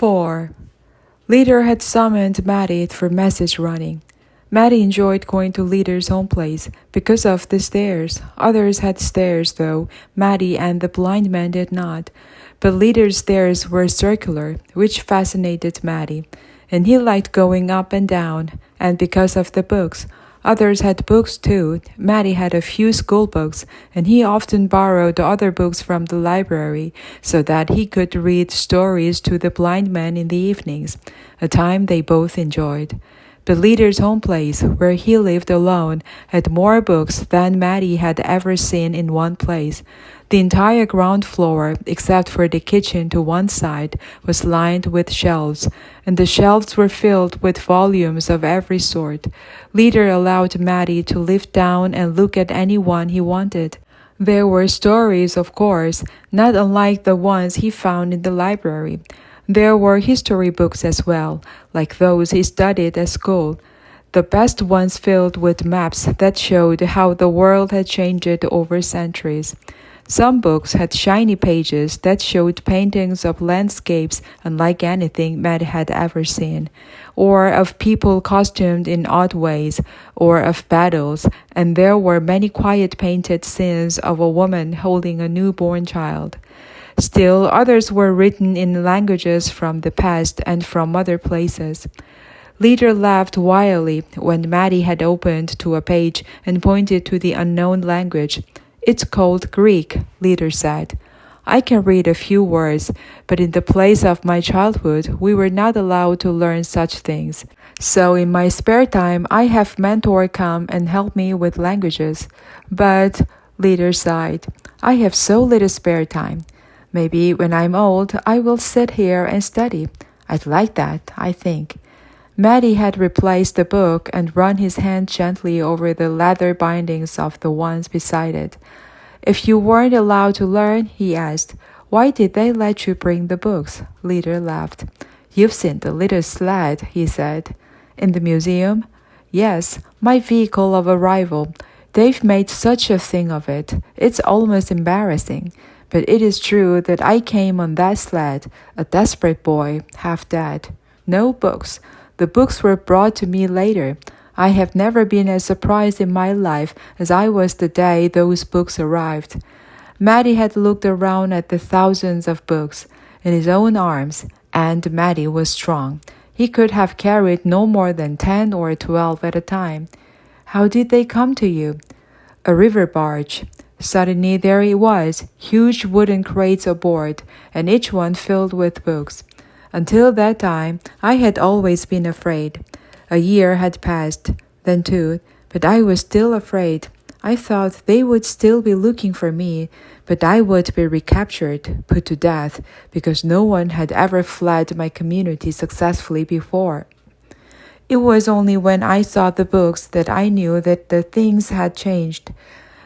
4. Leader had summoned Maddie for message running. Maddie enjoyed going to Leader's home place because of the stairs. Others had stairs, though Maddie and the blind man did not. But Leader's stairs were circular, which fascinated Maddie, and he liked going up and down, and because of the books. Others had books too. Maddie had a few school books, and he often borrowed other books from the library so that he could read stories to the blind man in the evenings, a time they both enjoyed. The Leader's home place, where he lived alone, had more books than Maddie had ever seen in one place. The entire ground floor, except for the kitchen to one side, was lined with shelves, and the shelves were filled with volumes of every sort. Leader allowed Maddie to lift down and look at any one he wanted. There were stories, of course, not unlike the ones he found in the library. There were history books as well, like those he studied at school. The best ones filled with maps that showed how the world had changed over centuries. Some books had shiny pages that showed paintings of landscapes unlike anything Matt had ever seen, or of people costumed in odd ways, or of battles, and there were many quiet painted scenes of a woman holding a newborn child. Still, others were written in languages from the past and from other places. Leader laughed wildly when Maddie had opened to a page and pointed to the unknown language. "It's called Greek," Leader said. "I can read a few words, but in the place of my childhood, we were not allowed to learn such things. So in my spare time, I have mentor come and help me with languages. But," Leader sighed, "I have so little spare time. Maybe when I'm old, I will sit here and study. I'd like that, I think." Maddie had replaced the book and run his hand gently over the leather bindings of the ones beside it. "If you weren't allowed to learn," he asked, "why did they let you bring the books?" Leader laughed. "You've seen the little sled," he said. "In the museum?" "Yes, my vehicle of arrival. They've made such a thing of it. It's almost embarrassing. But it is true that I came on that sled, a desperate boy, half dead. No books. The books were brought to me later. I have never been as surprised in my life as I was the day those books arrived." Maddie had looked around at the thousands of books in his own arms, and Maddie was strong. He could have carried no more than 10 or 12 at a time. "How did they come to you?" "A river barge." Suddenly there it was, huge wooden crates aboard, and each one filled with books. Until that time, I had always been afraid. A year had passed, then 2, but I was still afraid. I thought they would still be looking for me, but I would be recaptured, put to death, because no one had ever fled my community successfully before. It was only when I saw the books that I knew that the things had changed,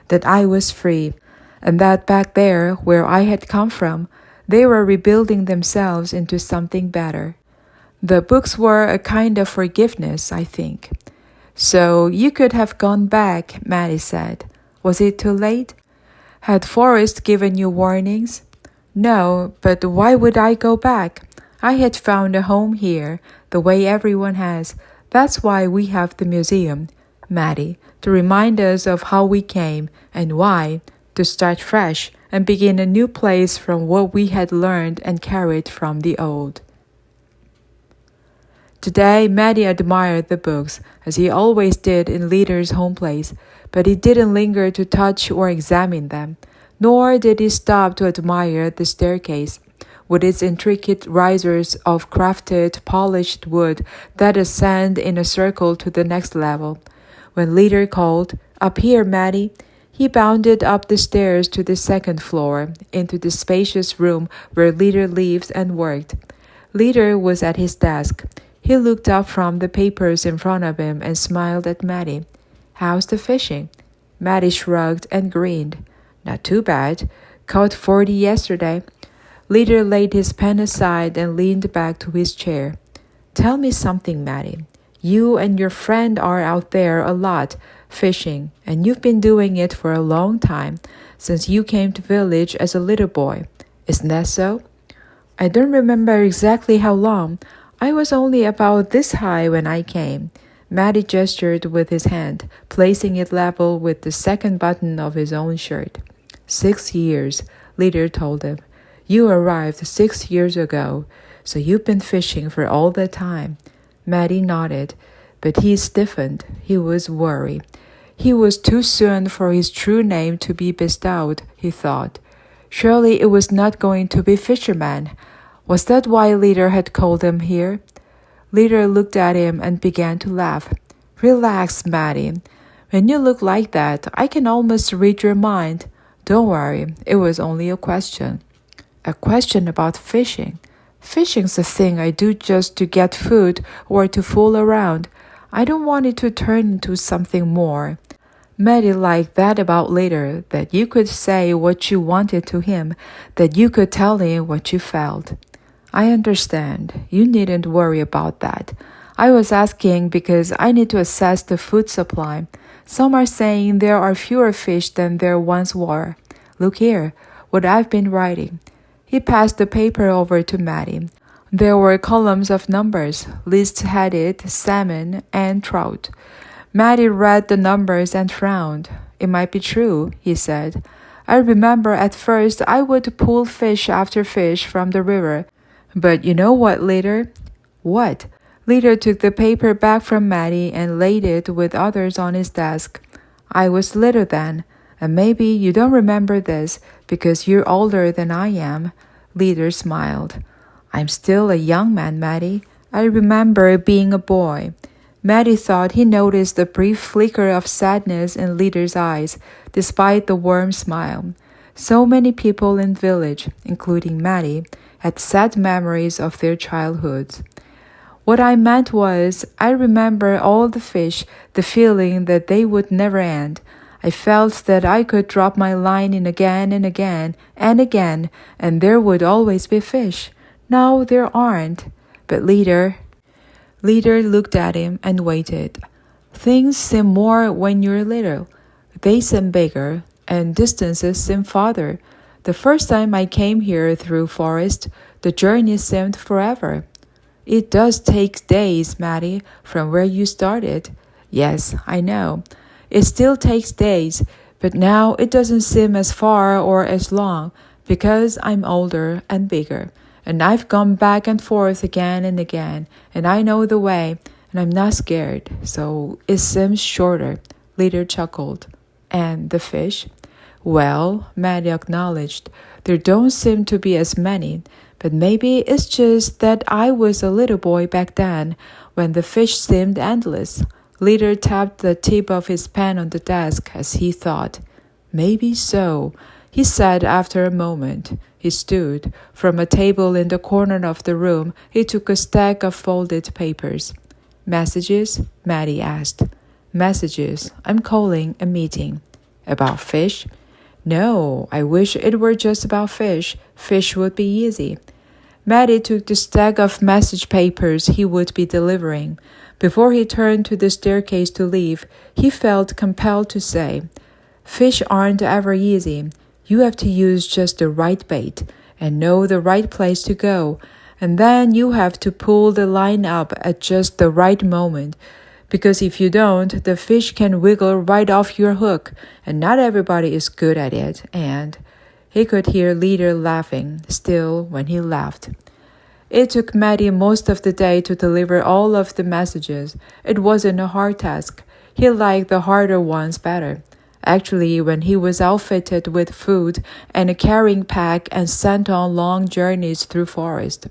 that I was free, and that back there, where I had come from, they were rebuilding themselves into something better. The books were a kind of forgiveness, I think. "So you could have gone back," Maddie said. "Was it too late?" "Had Forrest given you warnings?" "No, but why would I go back? I had found a home here, the way everyone has. That's why we have the museum, Maddie, to remind us of how we came and why, to start fresh and begin a new place from what we had learned and carried from the old." Today, Maddie admired the books, as he always did in Leader's home place, but he didn't linger to touch or examine them, nor did he stop to admire the staircase, with its intricate risers of crafted, polished wood that ascend in a circle to the next level. When Leader called, "Up here, Maddie," he bounded up the stairs to the second floor, into the spacious room where Leader lived and worked. Leader was at his desk. He looked up from the papers in front of him and smiled at Maddie. "How's the fishing?" Maddie shrugged and grinned. "Not too bad. Caught 40 yesterday." Leader laid his pen aside and leaned back to his chair. "Tell me something, Maddie. You and your friend are out there a lot, fishing, and you've been doing it for a long time, since you came to village as a little boy. Isn't that so?" I don't remember exactly how long. I was only about this high when I came. Matty gestured with his hand, placing it level with the second button of his own shirt. 6 years, Leader told him. You arrived 6 years ago, so you've been fishing for all that time. Matty nodded, but he stiffened. He was worried. He was too soon for his true name to be bestowed, he thought. Surely it was not going to be Fisherman. Was that why Leader had called him here? Leader looked at him and began to laugh. Relax, Matty. When you look like that, I can almost read your mind. Don't worry, it was only a question. A question about fishing. Fishing's a thing I do just to get food or to fool around. I don't want it to turn into something more. Matty liked that about Leader, that you could say what you wanted to him, that you could tell him what you felt. I understand. You needn't worry about that. I was asking because I need to assess the food supply. Some are saying there are fewer fish than there once were. Look here, what I've been writing. He passed the paper over to Matty. There were columns of numbers, lists headed salmon and trout. Matty read the numbers and frowned. It might be true, he said. I remember at first I would pull fish after fish from the river. But you know what, Leader? What? Leader took the paper back from Matty and laid it with others on his desk. I was little then, and maybe you don't remember this because you're older than I am. Leader smiled. I'm still a young man, Matty. I remember being a boy. Matty thought he noticed a brief flicker of sadness in Leader's eyes, despite the warm smile. So many people in the village, including Matty, had sad memories of their childhoods. What I meant was, I remember all the fish, the feeling that they would never end. I felt that I could drop my line in again and again and again, and there would always be fish. Now there aren't. But Leader looked at him and waited. Things seem more when you're little. They seem bigger, and distances seem farther. The first time I came here through forest, the journey seemed forever. It does take days, Matty, from where you started. Yes, I know. It still takes days, but now it doesn't seem as far or as long because I'm older and bigger, and I've gone back and forth again and again, and I know the way, and I'm not scared, so it seems shorter. Leader chuckled. And the fish? Well, Matty acknowledged, there don't seem to be as many, but maybe it's just that I was a little boy back then, when the fish seemed endless. Leader tapped the tip of his pen on the desk as he thought. Maybe so, he said after a moment. He stood. From a table in the corner of the room, he took a stack of folded papers. Messages? Matty asked. Messages. I'm calling a meeting. About fish? No, I wish it were just about fish. Fish would be easy. Matty took the stack of message papers he would be delivering. Before he turned to the staircase to leave, he felt compelled to say, Fish aren't ever easy. You have to use just the right bait and know the right place to go, and then you have to pull the line up at just the right moment. Because if you don't, the fish can wiggle right off your hook, and not everybody is good at it, and he could hear Leader laughing, still when he laughed. It took Matty most of the day to deliver all of the messages. It wasn't a hard task. He liked the harder ones better. Actually, when he was outfitted with food and a carrying pack and sent on long journeys through forest.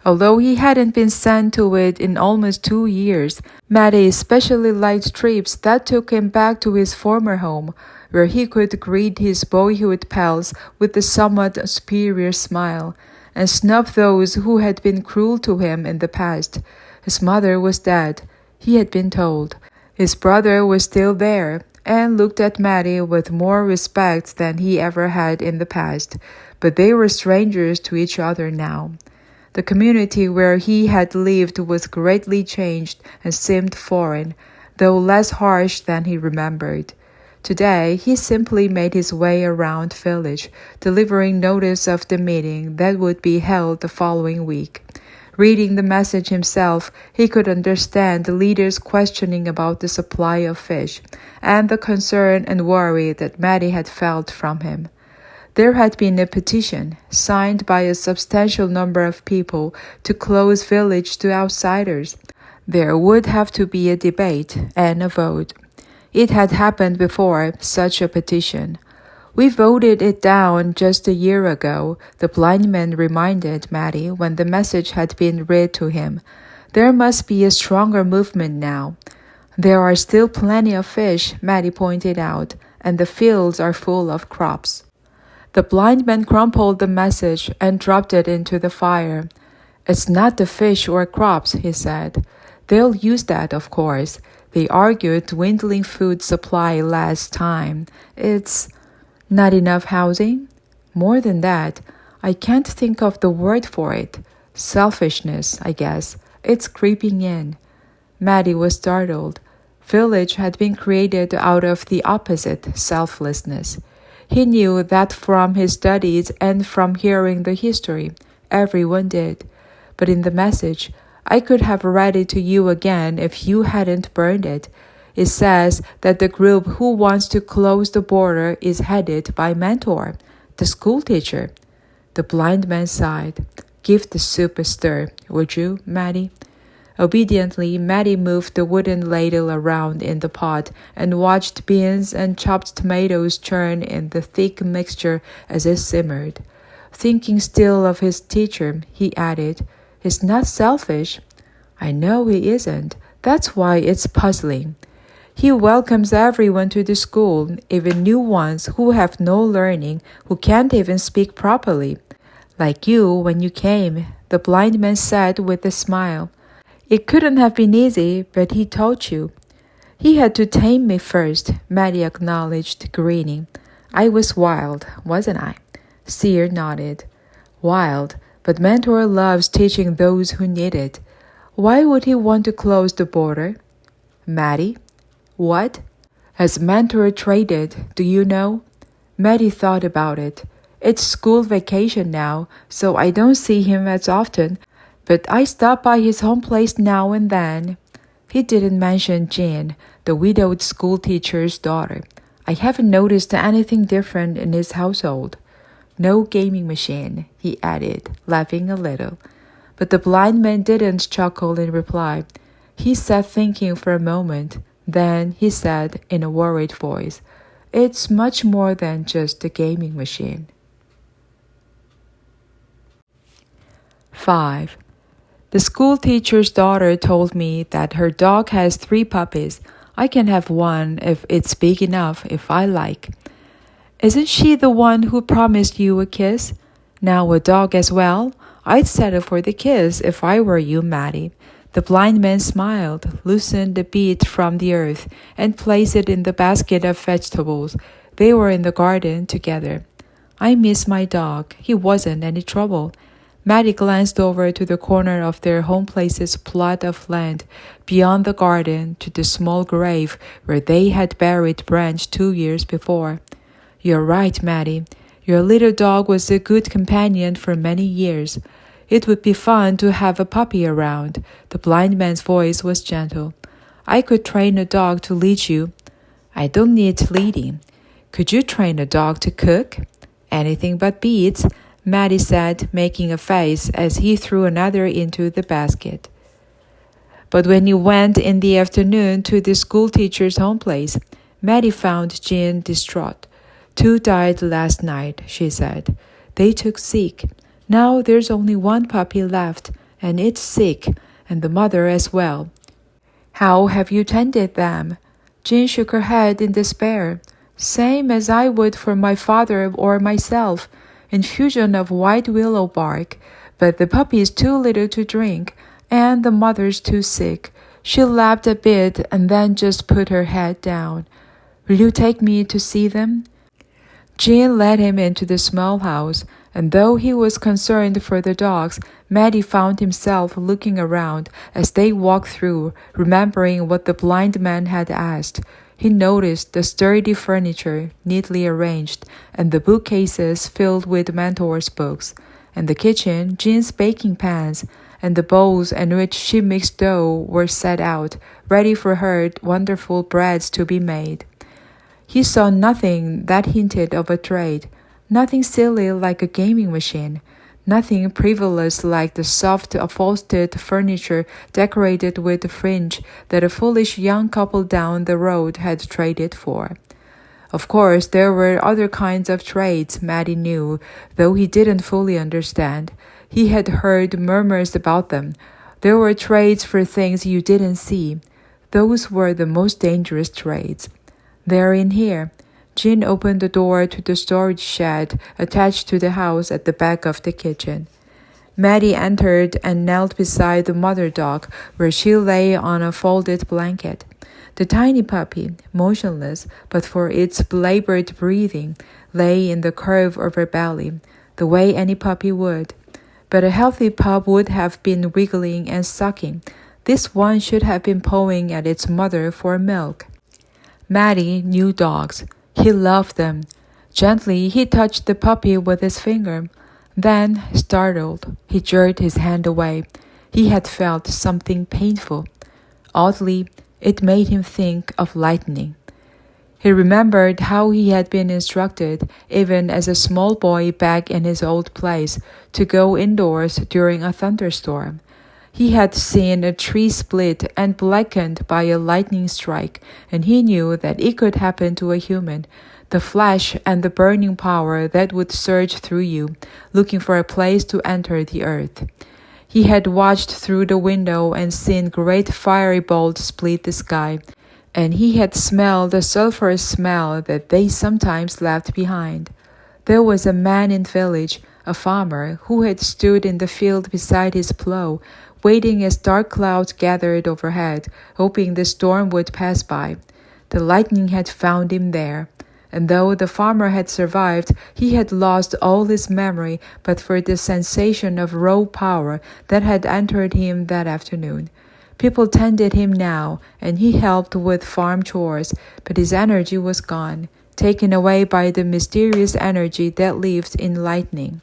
Although he hadn't been sent to it in almost 2 years, Matty especially liked trips that took him back to his former home, where he could greet his boyhood pals with a somewhat superior smile, and snub those who had been cruel to him in the past. His mother was dead, he had been told. His brother was still there, and looked at Matty with more respect than he ever had in the past, but they were strangers to each other now. The community where he had lived was greatly changed and seemed foreign, though less harsh than he remembered. Today, he simply made his way around village, delivering notice of the meeting that would be held the following week. Reading the message himself, he could understand the leader's questioning about the supply of fish and the concern and worry that Maddie had felt from him. There had been a petition, signed by a substantial number of people, to close village to outsiders. There would have to be a debate and a vote. It had happened before, such a petition. We voted it down just a year ago, the blind man reminded Maddie when the message had been read to him. There must be a stronger movement now. There are still plenty of fish, Maddie pointed out, and the fields are full of crops. The blind man crumpled the message and dropped it into the fire. It's not the fish or crops, he said. They'll use that, of course. They argued dwindling food supply last time. It's not enough housing? More than that, I can't think of the word for it. Selfishness, I guess. It's creeping in. Maddie was startled. Village had been created out of the opposite, selflessness. He knew that from his studies and from hearing the history. Everyone did. But in the message, I could have read it to you again if you hadn't burned it. It says that the group who wants to close the border is headed by Mentor, the school teacher. The blind man sighed. Give the soup a stir, would you, Maddie? Obediently, Maddie moved the wooden ladle around in the pot and watched beans and chopped tomatoes churn in the thick mixture as it simmered. Thinking still of his teacher, he added, He's not selfish. I know he isn't. That's why it's puzzling. He welcomes everyone to the school, even new ones who have no learning, who can't even speak properly. Like you when you came, the blind man said with a smile. It couldn't have been easy, but he taught you. He had to tame me first, Maddie acknowledged, grinning. I was wild, wasn't I? Sear nodded. Wild, but Mentor loves teaching those who need it. Why would he want to close the border? Maddie? What? Has Mentor traded, do you know? Maddie thought about it. It's school vacation now, so I don't see him as often, but I stop by his home place now and then. He didn't mention Jean, the widowed school teacher's daughter. I haven't noticed anything different in his household. No gaming machine, he added, laughing a little. But the blind man didn't chuckle in reply. He sat thinking for a moment. Then he said in a worried voice, It's much more than just a gaming machine. 5. The school teacher's daughter told me that her dog has 3 puppies. I can have one if it's big enough, if I like. Isn't she the one who promised you a kiss? Now a dog as well? I'd settle for the kiss if I were you, Maddie. The blind man smiled, loosened the bead from the earth, and placed it in the basket of vegetables. They were in the garden together. I miss my dog. He wasn't any trouble. Maddie glanced over to the corner of their home place's plot of land, beyond the garden to the small grave where they had buried Branch 2 years before. You're right, Maddie. Your little dog was a good companion for many years. It would be fun to have a puppy around. The blind man's voice was gentle. I could train a dog to lead you. I don't need leading. Could you train a dog to cook? Anything but beets, Maddie said, making a face as he threw another into the basket. But when you went in the afternoon to the school teacher's home place, Maddie found Jean distraught. 2 died last night, she said. They took sick. Now there's only 1 puppy left, and it's sick, and the mother as well. How have you tended them? Jean shook her head in despair. Same as I would for my father or myself. Infusion of white willow bark, but the puppy is too little to drink, and the mother's too sick. She laughed a bit and then just put her head down. Will you take me to see them? Jean led him into the small house, and though he was concerned for the dogs, Maddie found himself looking around as they walked through, remembering what the blind man had asked. He noticed the sturdy furniture neatly arranged and the bookcases filled with Mentor's books, and the kitchen, Jean's baking pans, and the bowls in which she mixed dough were set out, ready for her wonderful breads to be made. He saw nothing that hinted of a trade, nothing silly like a gaming machine, nothing frivolous like the soft upholstered furniture decorated with the fringe that a foolish young couple down the road had traded for. Of course, there were other kinds of trades, Matty knew, though he didn't fully understand. He had heard murmurs about them. There were trades for things you didn't see. Those were the most dangerous trades. They're in here. Jean opened the door to the storage shed attached to the house at the back of the kitchen. Matty entered and knelt beside the mother dog, where she lay on a folded blanket. The tiny puppy, motionless but for its belabored breathing, lay in the curve of her belly, the way any puppy would. But a healthy pup would have been wiggling and sucking. This one should have been pawing at its mother for milk. Matty knew dogs. He loved them. Gently, he touched the puppy with his finger. Then, startled, he jerked his hand away. He had felt something painful. Oddly, it made him think of lightning. He remembered how he had been instructed, even as a small boy back in his old place, to go indoors during a thunderstorm. He had seen a tree split and blackened by a lightning strike, and he knew that it could happen to a human. The flash and the burning power that would surge through you, looking for a place to enter the earth. He had watched through the window and seen great fiery bolts split the sky, and he had smelled the sulphurous smell that they sometimes left behind. There was a man in the village, a farmer, who had stood in the field beside his plow, waiting as dark clouds gathered overhead, hoping the storm would pass by. The lightning had found him there. And though the farmer had survived, he had lost all his memory but for the sensation of raw power that had entered him that afternoon. People tended him now, and he helped with farm chores, but his energy was gone, taken away by the mysterious energy that lives in lightning.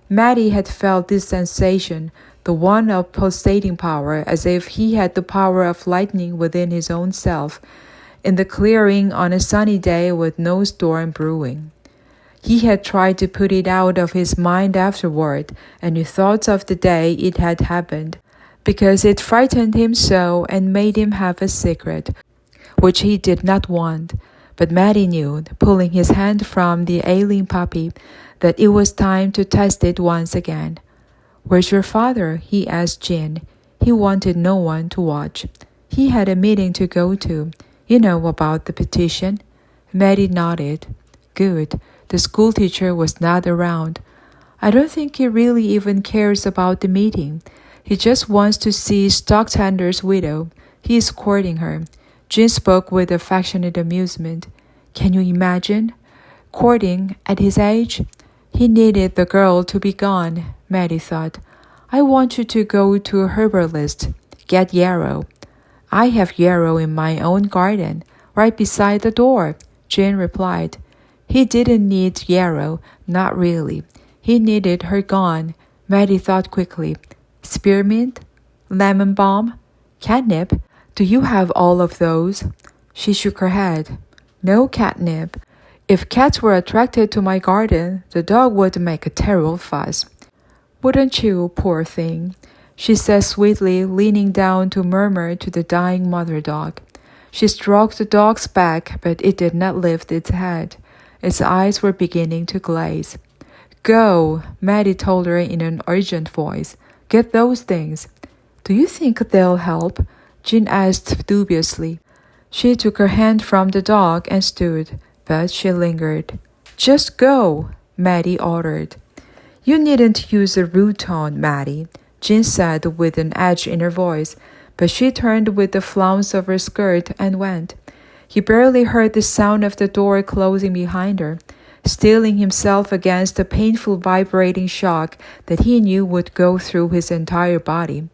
Matty had felt this sensation, the one of pulsating power, as if he had the power of lightning within his own self, in the clearing on a sunny day with no storm brewing. He had tried to put it out of his mind afterward, and he thought of the day it had happened, because it frightened him so and made him have a secret, which he did not want. But Matty knew, pulling his hand from the ailing puppy, that it was time to test it once again. "Where's your father?" he asked Jean. He wanted no one to watch. He had a meeting to go to. You know about the petition? Matty nodded. Good. The schoolteacher was not around. I don't think he really even cares about the meeting. He just wants to see Stocktender's widow. He is courting her. Jean spoke with affectionate amusement. Can you imagine? Courting at his age? He needed the girl to be gone, Matty thought. I want you to go to a herbalist. Get yarrow. I have yarrow in my own garden, right beside the door, Jean replied. He didn't need yarrow, not really. He needed her gone, Matty thought quickly. Spearmint? Lemon balm? Catnip? Do you have all of those? She shook her head. No catnip. If cats were attracted to my garden, the dog would make a terrible fuss. Wouldn't you, poor thing? She said sweetly, leaning down to murmur to the dying mother dog. She stroked the dog's back, but it did not lift its head. Its eyes were beginning to glaze. Go, Matty told her in an urgent voice. Get those things. Do you think they'll help? Jean asked dubiously. She took her hand from the dog and stood, but she lingered. Just go, Matty ordered. You needn't use a rude tone, Matty, Jean said with an edge in her voice, but she turned with the flounce of her skirt and went. He barely heard the sound of the door closing behind her, steeling himself against the painful vibrating shock that he knew would go through his entire body.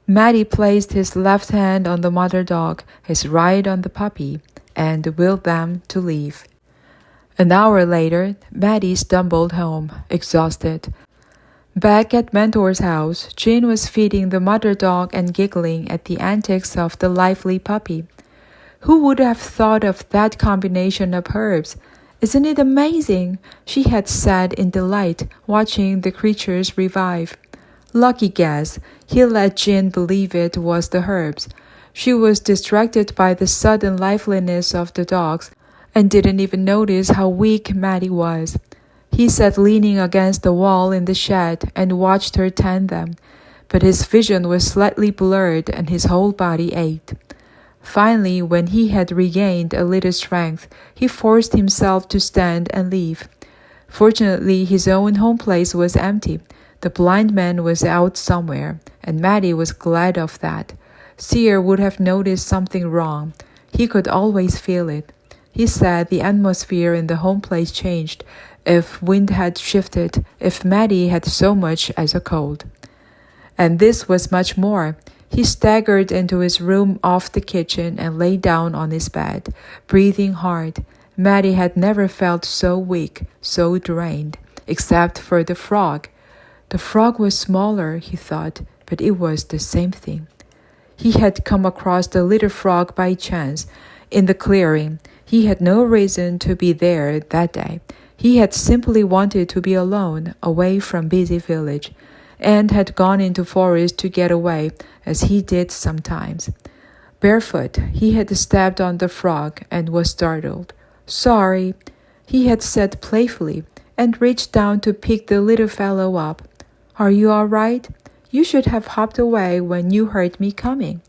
Matty placed his left hand on the mother dog, his right on the puppy. and willed them to leave. An hour later, Maddie stumbled home, exhausted. Back at Mentor's house, Jean was feeding the mother dog and giggling at the antics of the lively puppy. Who would have thought of that combination of herbs? Isn't it amazing? She had said in delight, watching the creatures revive. Lucky guess, he let Jean believe it was the herbs. She was distracted by the sudden liveliness of the dogs, and didn't even notice how weak Maddie was. He sat leaning against the wall in the shed and watched her tend them, but his vision was slightly blurred and his whole body ached. Finally, when he had regained a little strength, he forced himself to stand and leave. Fortunately, his own home place was empty. The blind man was out somewhere, and Maddie was glad of that. Seer would have noticed something wrong. He could always feel it. He said the atmosphere in the home place changed, if wind had shifted, if Maddie had so much as a cold. And this was much more. He staggered into his room off the kitchen and lay down on his bed, breathing hard. Maddie had never felt so weak, so drained, except for the frog. The frog was smaller, he thought, but it was the same thing. He had come across the little frog by chance, in the clearing. He had no reason to be there that day. He had simply wanted to be alone, away from busy village, and had gone into forest to get away, as he did sometimes. Barefoot, he had stepped on the frog and was startled. "Sorry," he had said playfully, and reached down to pick the little fellow up. "Are you all right? You should have hopped away when you heard me coming."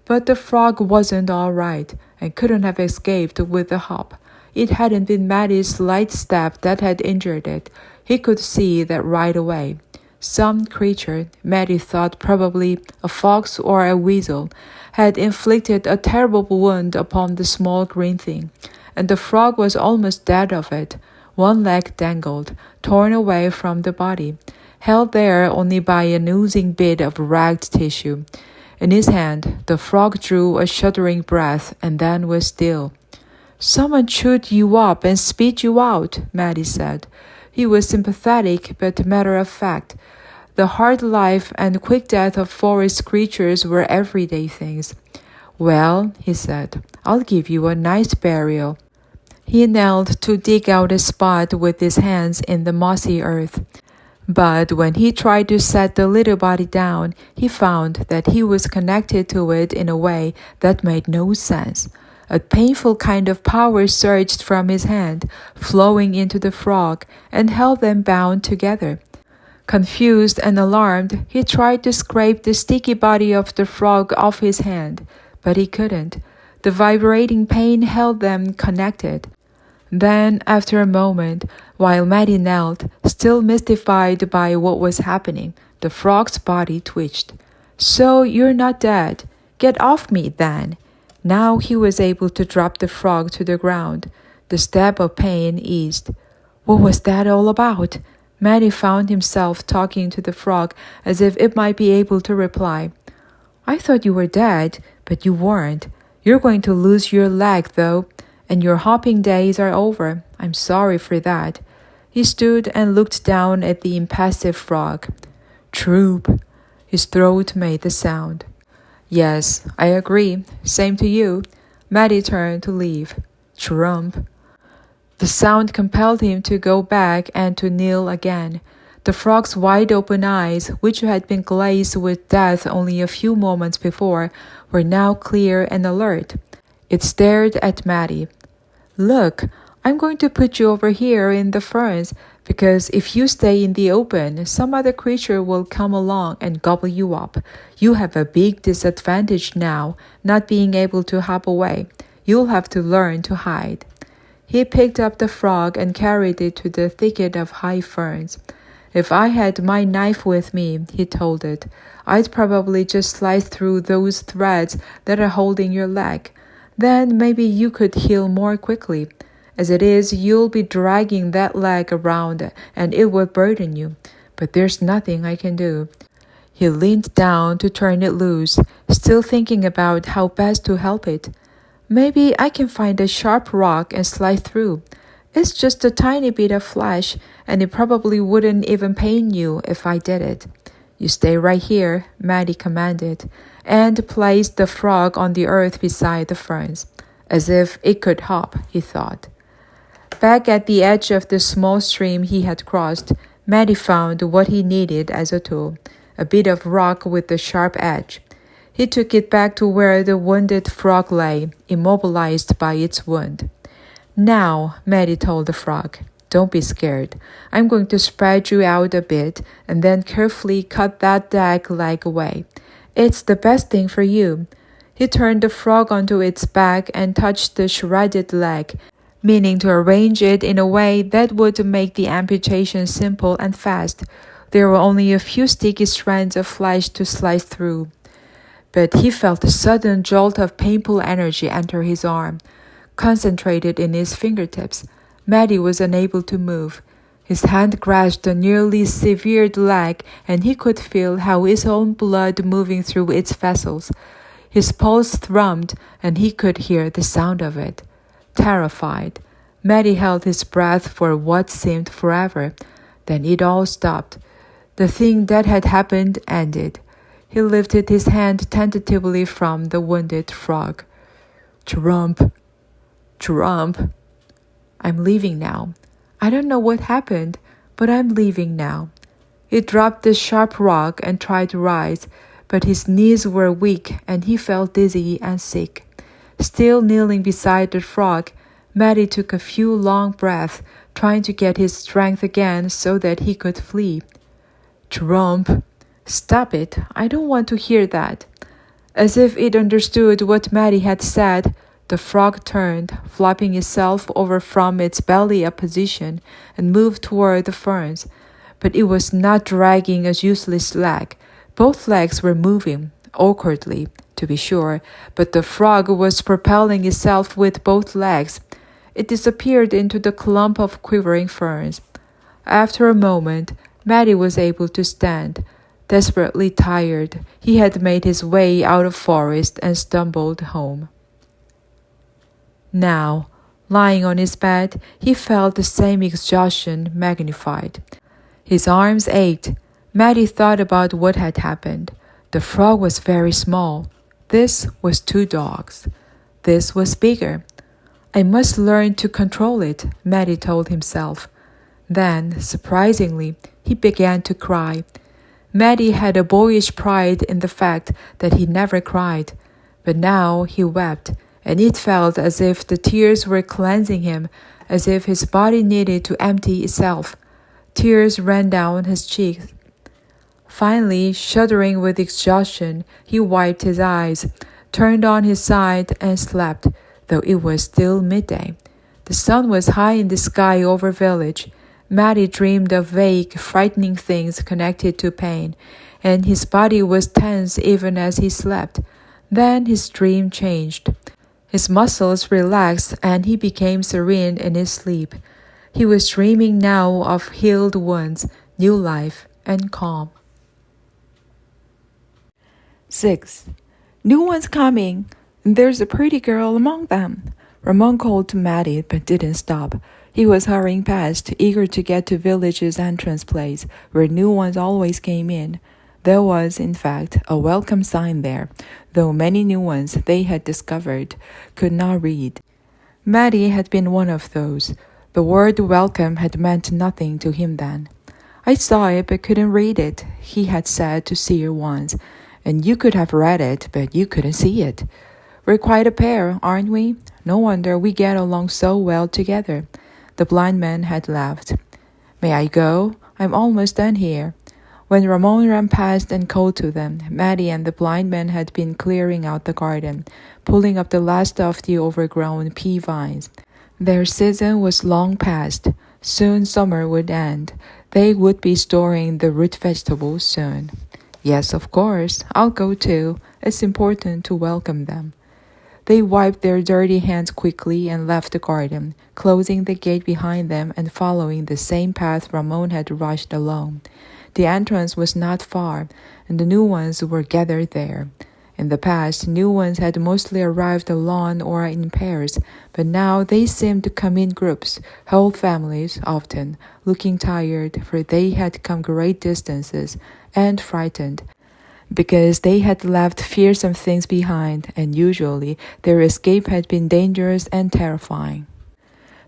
But the frog wasn't all right, and couldn't have escaped with a hop. It hadn't been Maddie's light step that had injured it. He could see that right away. Some creature, Maddie thought probably a fox or a weasel, had inflicted a terrible wound upon the small green thing, and the frog was almost dead of it. One leg dangled, torn away from the body, held there only by an oozing bit of ragged tissue. In his hand, the frog drew a shuddering breath and then was still. "Someone chewed you up and spit you out," Maddie said. He was sympathetic but matter-of-fact. The hard life and quick death of forest creatures were everyday things. "Well," he said, "I'll give you a nice burial." He knelt to dig out a spot with his hands in the mossy earth. But when he tried to set the little body down, he found that he was connected to it in a way that made no sense. A painful kind of power surged from his hand, flowing into the frog, and held them bound together. Confused and alarmed, he tried to scrape the sticky body of the frog off his hand, but he couldn't. The vibrating pain held them connected. Then, after a moment, while Maddie knelt, still mystified by what was happening, the frog's body twitched. "So you're not dead. Get off me, then." Now he was able to drop the frog to the ground. The stab of pain eased. What was that all about? Maddie found himself talking to the frog as if it might be able to reply. "I thought you were dead, but you weren't. You're going to lose your leg, though, and your hopping days are over. I'm sorry for that." He stood and looked down at the impassive frog. "Troop." His throat made the sound. "Yes, I agree. Same to you." Maddie turned to leave. "Trump." The sound compelled him to go back and to kneel again. The frog's wide-open eyes, which had been glazed with death only a few moments before, were now clear and alert. It stared at Maddie. "Look, I'm going to put you over here in the ferns, because if you stay in the open, some other creature will come along and gobble you up. You have a big disadvantage now, not being able to hop away. You'll have to learn to hide." He picked up the frog and carried it to the thicket of high ferns. "If I had my knife with me," he told it, "I'd probably just slice through those threads that are holding your leg. Then maybe you could heal more quickly. As it is, you'll be dragging that leg around and it will burden you. But there's nothing I can do." He leaned down to turn it loose, still thinking about how best to help it. Maybe I can find a sharp rock and slide through. It's just a tiny bit of flesh, and it probably wouldn't even pain you if I did it. You stay right here, Maddie commanded, and placed the frog on the earth beside the ferns. As if it could hop, he thought. Back at the edge of the small stream he had crossed, Maddie found what he needed as a tool, a bit of rock with a sharp edge. He took it back to where the wounded frog lay, immobilized by its wound. Now, Maddie told the frog, don't be scared. I'm going to spread you out a bit and then carefully cut that dag leg away. It's the best thing for you. He turned the frog onto its back and touched the shredded leg, meaning to arrange it in a way that would make the amputation simple and fast. There were only a few sticky strands of flesh to slice through. But he felt a sudden jolt of painful energy enter his arm. Concentrated in his fingertips, Maddie was unable to move. His hand grasped the nearly severed leg, and he could feel how his own blood moving through its vessels. His pulse thrummed, and he could hear the sound of it. Terrified, Maddie held his breath for what seemed forever. Then it all stopped. The thing that had happened ended. He lifted his hand tentatively from the wounded frog. Trump. Trump. I'm leaving now. I don't know what happened, but I'm leaving now. He dropped the sharp rock and tried to rise, but his knees were weak and he felt dizzy and sick. Still kneeling beside the frog, Maddie took a few long breaths, trying to get his strength again so that he could flee. Trump. Stop it. I don't want to hear that. As if it understood what Maddie had said, the frog turned, flopping itself over from its belly-up position, and moved toward the ferns. But it was not dragging a useless leg. Both legs were moving, awkwardly, to be sure, but the frog was propelling itself with both legs. It disappeared into the clump of quivering ferns. After a moment, Maddie was able to stand. Desperately tired, he had made his way out of forest and stumbled home. Now, lying on his bed, he felt the same exhaustion magnified. His arms ached. Maddie thought about what had happened. The frog was very small. This was 2 dogs. This was bigger. I must learn to control it, Maddie told himself. Then, surprisingly, he began to cry. Maddie had a boyish pride in the fact that he never cried. But now he wept, and it felt as if the tears were cleansing him, as if his body needed to empty itself. Tears ran down his cheeks. Finally, shuddering with exhaustion, he wiped his eyes, turned on his side, and slept, though it was still midday. The sun was high in the sky over village. Maddie dreamed of vague, frightening things connected to pain, and his body was tense even as he slept. Then his dream changed. His muscles relaxed and he became serene in his sleep. He was dreaming now of healed wounds, new life, and calm. 6. New one's coming. There's a pretty girl among them. Ramon called to Maddie but didn't stop. He was hurrying past, eager to get to village's entrance place, where new ones always came in. There was, in fact, a welcome sign there, though many new ones they had discovered could not read. Maddie had been one of those. The word welcome had meant nothing to him then. I saw it but couldn't read it, he had said to Seer once, and you could have read it but you couldn't see it. We're quite a pair, aren't we? No wonder we get along so well together. The blind man had laughed. May I go? I'm almost done here. When Ramon ran past and called to them, Maddie and the blind man had been clearing out the garden, pulling up the last of the overgrown pea vines. Their season was long past. Soon summer would end. They would be storing the root vegetables soon. Yes, of course, I'll go too. It's important to welcome them. They wiped their dirty hands quickly and left the garden, closing the gate behind them and following the same path Ramon had rushed along. The entrance was not far, and the new ones were gathered there. In the past, new ones had mostly arrived alone or in pairs, but now they seemed to come in groups, whole families often, looking tired, for they had come great distances, and frightened, because they had left fearsome things behind, and usually their escape had been dangerous and terrifying.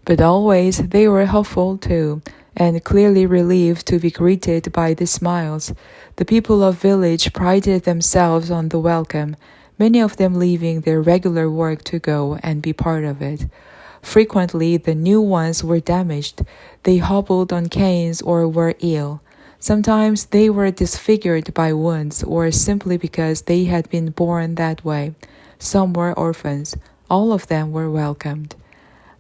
But always they were hopeful too, and clearly relieved to be greeted by the smiles. The people of village prided themselves on the welcome, many of them leaving their regular work to go and be part of it. Frequently the new ones were damaged. They hobbled on canes or were ill. Sometimes they were disfigured by wounds or simply because they had been born that way. Some were orphans. All of them were welcomed.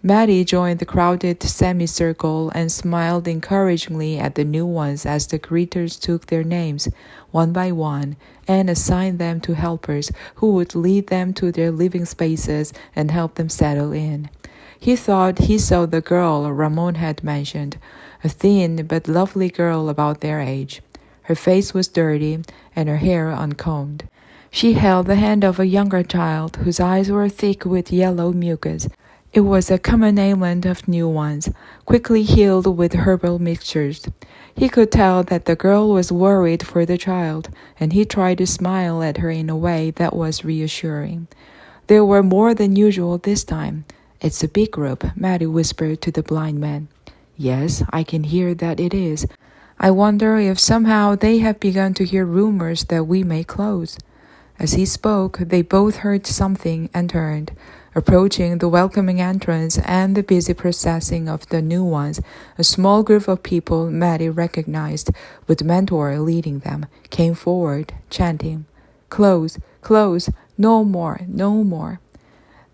Maddie joined the crowded semicircle and smiled encouragingly at the new ones as the greeters took their names, one by one, and assigned them to helpers who would lead them to their living spaces and help them settle in. He thought he saw the girl Ramon had mentioned, a thin but lovely girl about their age. Her face was dirty and her hair uncombed. She held the hand of a younger child whose eyes were thick with yellow mucus. It was a common ailment of new ones, quickly healed with herbal mixtures. He could tell that the girl was worried for the child, and he tried to smile at her in a way that was reassuring. There were more than usual this time. "It's a big group," Maddie whispered to the blind man. "Yes, I can hear that it is. I wonder if somehow they have begun to hear rumors that we may close." As he spoke, they both heard something and turned. Approaching the welcoming entrance and the busy processing of the new ones, a small group of people Maddie recognized, with Mentor leading them, came forward, chanting, "Close, close, no more, no more."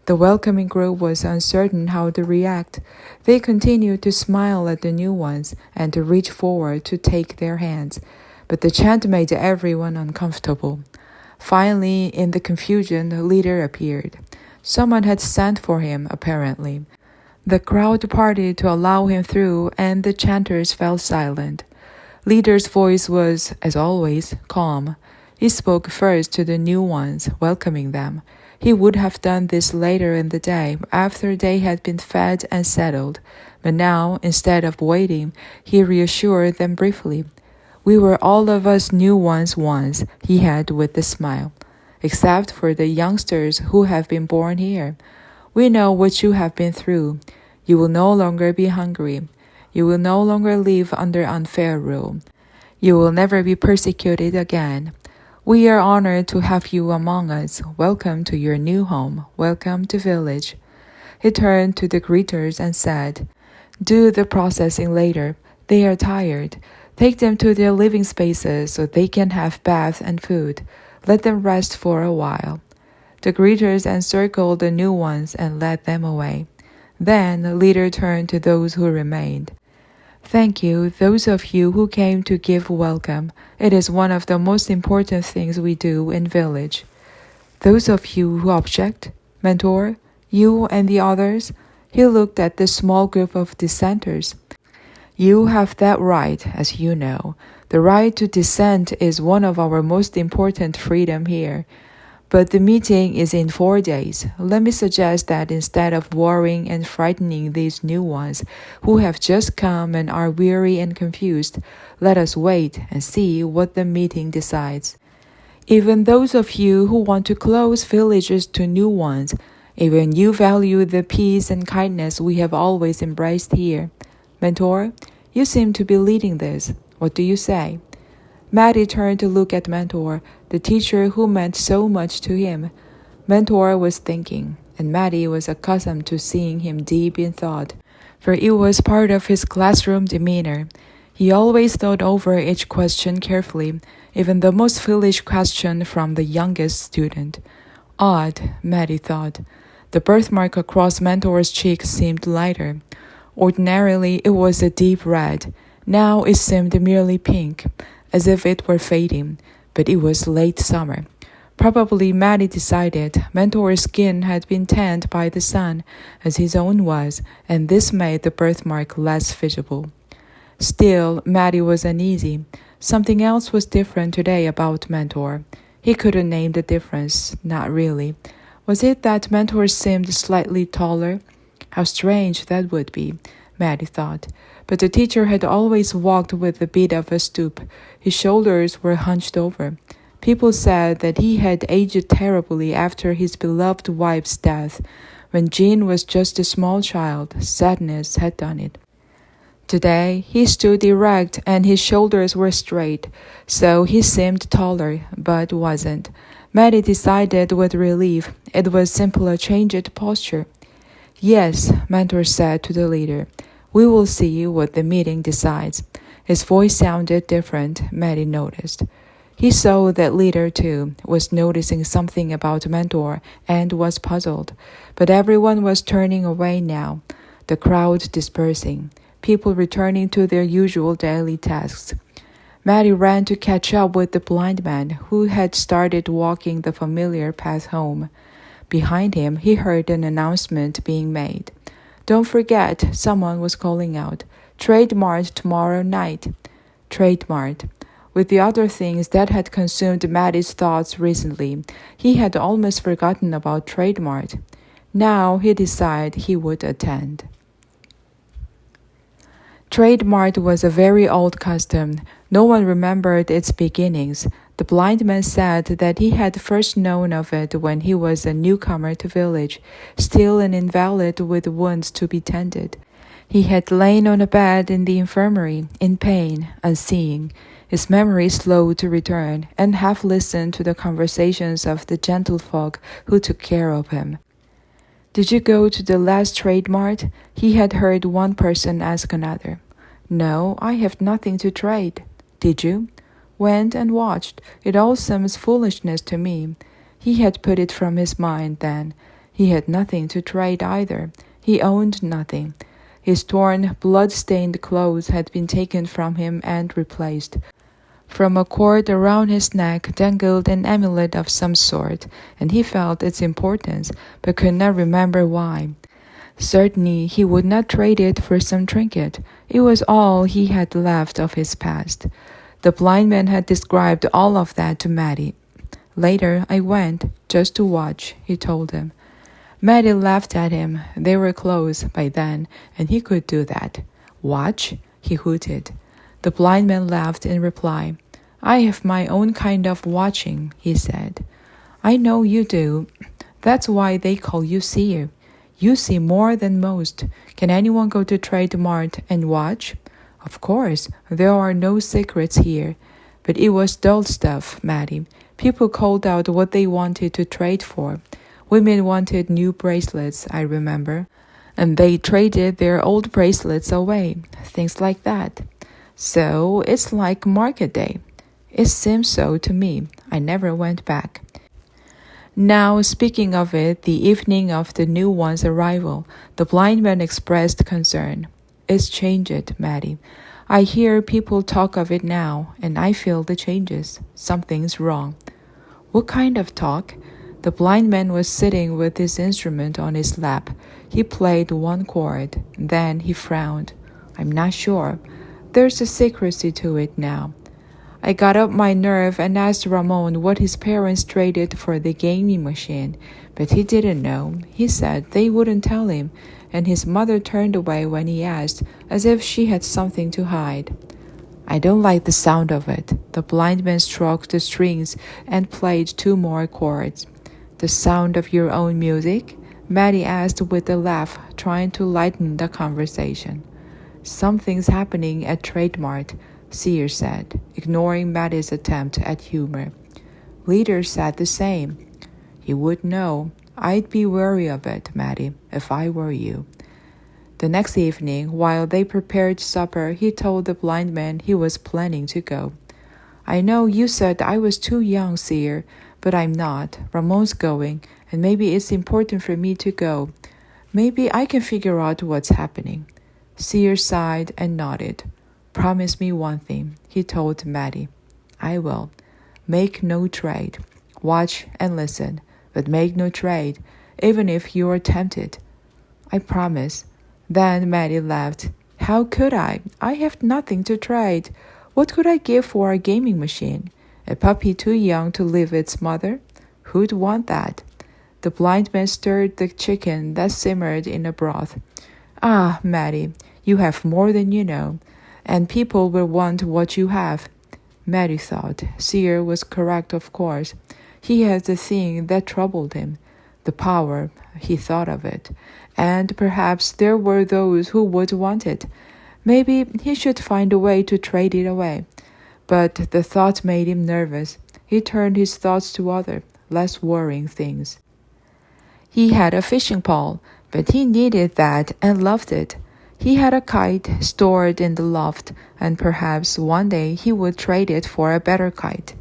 The welcoming group was uncertain how to react. They continued to smile at the new ones and to reach forward to take their hands, but the chant made everyone uncomfortable. Finally, in the confusion, the leader appeared. Someone had sent for him, apparently. The crowd parted to allow him through, and the chanters fell silent. Leader's voice was, as always, calm. He spoke first to the new ones, welcoming them. He would have done this later in the day, after they had been fed and settled. But now, instead of waiting, he reassured them briefly. "We were all of us new ones once," he had with a smile. "Except for the youngsters who have been born here. We know what you have been through. You will no longer be hungry. You will no longer live under unfair rule. You will never be persecuted again. We are honored to have you among us. Welcome to your new home. Welcome to village." He turned to the greeters and said, "Do the processing later. They are tired. Take them to their living spaces so they can have bath and food. Let them rest for a while." The greeters encircled the new ones and led them away. Then the leader turned to those who remained. "Thank you, those of you who came to give welcome. It is one of the most important things we do in village." "Those of you who object? Mentor, you and the others?" He looked at the small group of dissenters. "You have that right, as you know. The right to dissent is one of our most important freedom here. But the meeting is in 4 days. Let me suggest that instead of worrying and frightening these new ones who have just come and are weary and confused, let us wait and see what the meeting decides. Even those of you who want to close villages to new ones, even you value the peace and kindness we have always embraced here. Mentor, you seem to be leading this. What do you say?" Maddie turned to look at Mentor, the teacher who meant so much to him. Mentor was thinking, and Maddie was accustomed to seeing him deep in thought, for it was part of his classroom demeanor. He always thought over each question carefully, even the most foolish question from the youngest student. Odd, Maddie thought. The birthmark across Mentor's cheek seemed lighter. Ordinarily, it was a deep red. Now it seemed merely pink, as if it were fading, but it was late summer. Probably Maddie decided Mentor's skin had been tanned by the sun, as his own was, and this made the birthmark less visible. Still, Maddie was uneasy. Something else was different today about Mentor. He couldn't name the difference, not really. Was it that Mentor seemed slightly taller? How strange that would be, Maddie thought. But the teacher had always walked with a bit of a stoop. His shoulders were hunched over. People said that he had aged terribly after his beloved wife's death. When Jean was just a small child, sadness had done it. Today, he stood erect and his shoulders were straight, so he seemed taller, but wasn't. Maddie decided with relief it was simply a changed posture. Yes, Mentor said to the leader. We will see what the meeting decides. His voice sounded different, Maddie noticed. He saw that leader, too, was noticing something about Mentor and was puzzled. But everyone was turning away now, the crowd dispersing, people returning to their usual daily tasks. Maddie ran to catch up with the blind man who had started walking the familiar path home. Behind him, he heard an announcement being made. Don't forget, someone was calling out. Trade Mart tomorrow night. Trade Mart. With the other things that had consumed Maddie's thoughts recently, he had almost forgotten about Trade Mart. Now he decided he would attend. Trade Mart was a very old custom. No one remembered its beginnings. The blind man said that he had first known of it when he was a newcomer to village, still an invalid with wounds to be tended. He had lain on a bed in the infirmary, in pain, unseeing. His memory slowed to return, and half listened to the conversations of the gentlefolk who took care of him. Did you go to the last Trade Mart? He had heard one person ask another. No, I have nothing to trade. Did you? Went and watched. It all seems foolishness to me. He had put it from his mind then. He had nothing to trade either. He owned nothing. His torn, blood-stained clothes had been taken from him and replaced. From a cord around his neck dangled an amulet of some sort, and he felt its importance, but could not remember why. Certainly he would not trade it for some trinket. It was all he had left of his past. The blind man had described all of that to Maddie. Later I went, just to watch, he told him. Maddie laughed at him. They were close by then, and he could do that. Watch? He hooted. The blind man laughed in reply. I have my own kind of watching, he said. I know you do. That's why they call you seer. You see more than most. Can anyone go to Trade Mart and watch? Of course, there are no secrets here. But it was dull stuff, Maddie. People called out what they wanted to trade for. Women wanted new bracelets, I remember. And they traded their old bracelets away. Things like that. So it's like market day. It seems so to me. I never went back. Now, speaking of it, the evening of the new one's arrival, the blind man expressed concern. It's changed, Maddie. I hear people talk of it now, and I feel the changes. Something's wrong. What kind of talk? The blind man was sitting with his instrument on his lap. He played one chord. Then he frowned. I'm not sure. There's a secrecy to it now. I got up my nerve and asked Ramon what his parents traded for the gaming machine, but he didn't know. He said they wouldn't tell him, and his mother turned away when he asked, as if she had something to hide. I don't like the sound of it. The blind man stroked the strings and played two more chords. The sound of your own music? Maddie asked with a laugh, trying to lighten the conversation. Something's happening at Trade Mart, Seer said, ignoring Maddie's attempt at humor. Leader said the same. You would know. I'd be wary of it, Maddie, if I were you. The next evening, while they prepared supper, he told the blind man he was planning to go. I know you said I was too young, Seer, but I'm not. Ramon's going, and maybe it's important for me to go. Maybe I can figure out what's happening. Seer sighed and nodded. Promise me one thing, he told Maddie. I will. Make no trade. Watch and listen, but make no trade, even if you are tempted. I promise. Then Maddie laughed. How could I? I have nothing to trade. What could I give for a gaming machine? A puppy too young to leave its mother? Who'd want that? The blind man stirred the chicken that simmered in a broth. Ah, Mattie, you have more than you know, and people will want what you have. Mattie thought. Sear was correct, of course. He had the thing that troubled him. The power, he thought of it, and perhaps there were those who would want it. Maybe he should find a way to trade it away. But the thought made him nervous. He turned his thoughts to other, less worrying things. He had a fishing pole, but he needed that and loved it. He had a kite stored in the loft, and perhaps one day he would trade it for a better kite.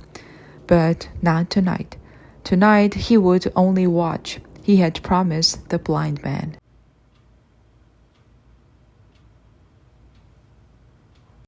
But not tonight. Tonight he would only watch. He had promised the blind man.